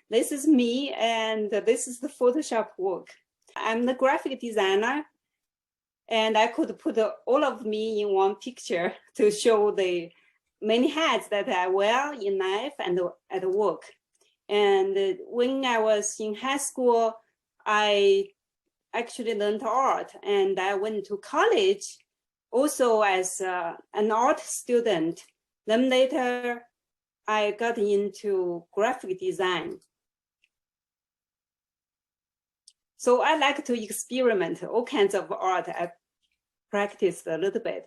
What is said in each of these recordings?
This is me, and this is the Photoshop work. I'm the graphic designer, and I could put all of me in one picture to show the many hats that I wear in life and at work. And when I was in high school, I actually learned art, and I went to college also as an art student. Then later, I got into graphic design. So I like to experiment all kinds of art. I practiced a little bit.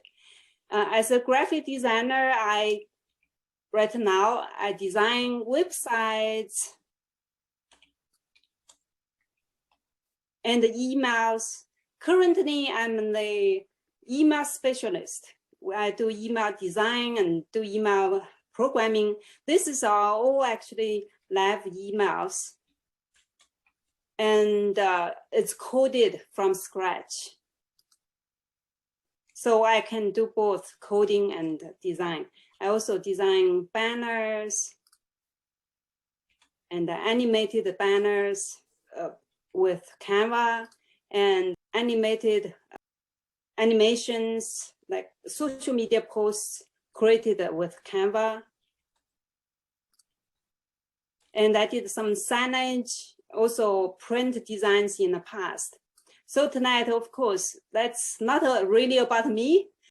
As a graphic designer, right now, I design websites and emails. Currently, I'm the email specialist. I do email design and do email programming. This is all actually live emails. And it's coded from scratch. So I can do both coding and design. I also design banners and animated banners with Canva, and animated animations like social media posts created with Canva. And I did some signage, also print designs in the past. So tonight, of course, that's not really about me.